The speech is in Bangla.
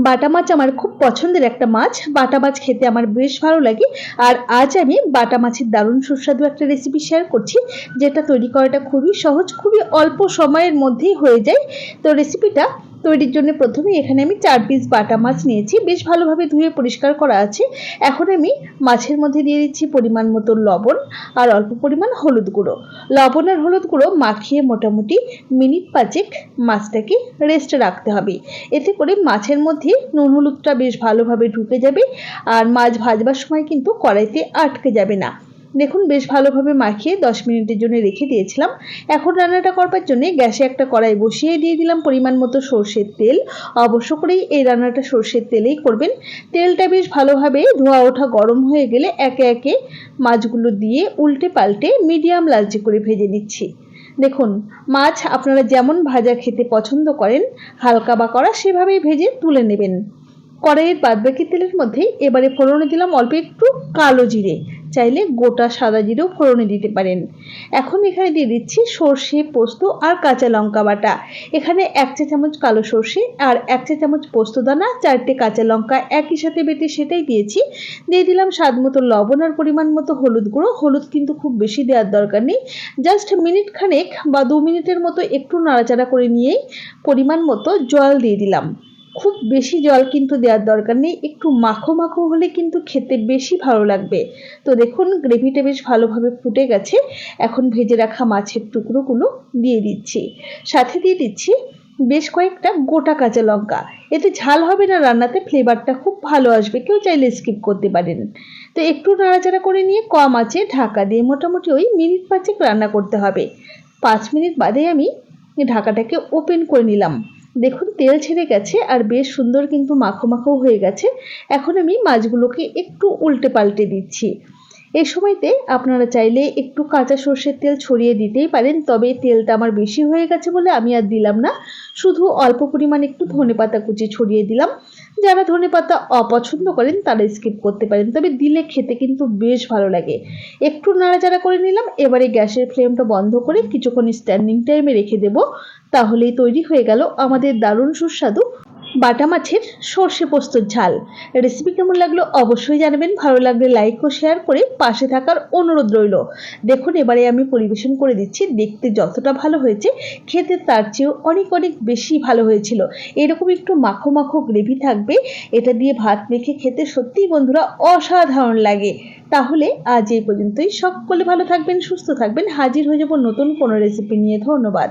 বাটা মাছ আমার খুব পছন্দের একটা মাছ। বাটা মাছ খেতে আমার বেশ ভালো লাগে। আর আজ আমি বাটা মাছের দারুণ সুস্বাদু একটা রেসিপি শেয়ার করছি, যেটা তৈরি করাটা খুবই সহজ, খুবই অল্প সময়ের মধ্যেই হয়ে যায়। তো রেসিপিটা তৈরির জন্য প্রথমে এখানে আমি 4 পিস বাটা মাছ নিয়েছি, বেশ ভালোভাবে ধুয়ে পরিষ্কার করা আছে। এখন আমি মাছের মধ্যে দিয়ে দিচ্ছি পরিমাণ মতো লবণ আর অল্প পরিমাণ হলুদ গুঁড়ো। লবণ আর হলুদ গুঁড়ো মাখিয়ে মোটামুটি মিনিট 5 মাছটাকে রেস্টে রাখতে হবে। এতে করে মাছের মধ্যে নুন হলুদটা বেশ ভালোভাবে ঢুকে যাবে, আর মাছ ভাজবার সময় কিন্তু কড়াইতে আটকে যাবে না। দেখুন, বেশ ভালোভাবে মাখিয়ে 10 মিনিটের জন্য রেখে দিয়েছিলাম। এখন রান্নাটা করবার জন্য গ্যাসে একটা কড়াই বসিয়ে দিয়ে দিলাম পরিমাণ মতো সর্ষের তেল। অবশ্য করেই এই রান্নাটা সর্ষের তেলেই করবেন। তেলটা বেশ ভালোভাবে ধোয়া ওঠা গরম হয়ে গেলে একে একে মাছগুলো দিয়ে উল্টে পাল্টে মিডিয়াম লালচে করে ভেজে নিচ্ছি। দেখুন, মাছ আপনারা যেমন ভাজা খেতে পছন্দ করেন, হালকা বা কড়া, সেভাবেই ভেজে তুলে নেবেন। কড়াইয়ের বাদবাকি তেলের মধ্যে এবারে ফোড়নে দিলাম অল্প একটু কালো জিরে, চাইলে গোটা সাদা জিরেও ফোড়নে দিতে পারেন। এখন এখানে দিয়ে দিচ্ছি সর্ষে, পোস্ত আর কাঁচা লঙ্কা বাটা। এখানে 1 চা চামচ কালো সর্ষে আর 1 চা চামচ পোস্ত দানা, 4টে কাঁচা লঙ্কা একই সাথে বেটে সেটাই দিয়েছি। দিয়ে দিলাম স্বাদ মতো লবণ আর পরিমাণ মতো হলুদ গুঁড়ো। হলুদ কিন্তু খুব বেশি দেওয়ার দরকার নেই, জাস্ট মিনিট খানেক বা 2 মিনিটের মতো একটু নাড়াচাড়া করে নিয়েই পরিমাণ মতো জল দিয়ে দিলাম। খুব বেশি জল কিন্তু দেওয়ার দরকার নেই, একটু মাখো মাখো হলে কিন্তু খেতে বেশি ভালো লাগবে। তো দেখুন, গ্রেভিটা বেশ ভালোভাবে ফুটে গেছে। এখন ভেজে রাখা মাছের টুকরোগুলো দিয়ে দিচ্ছি, সাথে দিয়ে দিচ্ছি বেশ কয়েকটা গোটা কাঁচা লঙ্কা। এতে ঝাল হবে না রান্নাতে, ফ্লেভারটা খুব ভালো আসবে, কেউ চাইলে স্কিপ করতে পারেন। তো একটু নাড়াচাড়া করে নিয়ে কম আঁচে ঢাকা দিয়ে মোটামুটি ওই মিনিট 5 রান্না করতে হবে। 5 মিনিট বাদে আমি ঢাকাটাকে ওপেন করে নিলাম। দেখুন, তেল ছেড়ে গেছে আর বেশ সুন্দর কিন্তু মাখো মাখো হয়ে গেছে। এখন আমি মাছগুলোকে একটু উল্টে পাল্টে দিচ্ছি। এই সময়তে আপনারা চাইলে একটু কাঁচা সর্ষের তেল ছড়িয়ে দিতেই পারেন, তবে তেলটা আমার বেশি হয়ে গেছে বলে আমি আর দিলাম না। শুধু অল্প পরিমাণ একটু ধনেপাতা কুচি ছড়িয়ে দিলাম। যারা ধনেপাতা অপছন্দ করেন তারা স্কিপ করতে পারেন, তবে দিলে খেতে কিন্তু বেশ ভালো লাগে। একটু নাড়াচাড়া করে নিলাম। এবারে গ্যাসের ফ্লেমটা বন্ধ করে কিছুক্ষণ স্ট্যান্ডিং টাইমে রেখে দেব। তাহলেই তৈরি হয়ে গেল আমাদের দারুণ সুস্বাদু বাটা মাছের সর্ষে পোস্তর ঝাল। রেসিপি কেমন লাগলো অবশ্যই জানাবেন। ভালো লাগলে লাইক ও শেয়ার করে পাশে থাকার অনুরোধ রইল। দেখুন, এবারে আমি পরিবেশন করে দিচ্ছি। দেখতে যতটা ভালো হয়েছে, খেতে তার চেয়েও অনেক অনেক বেশি ভালো হয়েছিল। এরকম একটু মাখো মাখো গ্রেভি থাকবে, এটা দিয়ে ভাত মেখে খেতে সত্যিই বন্ধুরা অসাধারণ লাগে। তাহলে আজ এই পর্যন্তই। সকলে ভালো থাকবেন, সুস্থ থাকবেন। হাজির হয়ে যাব নতুন কোনো রেসিপি নিয়ে। ধন্যবাদ।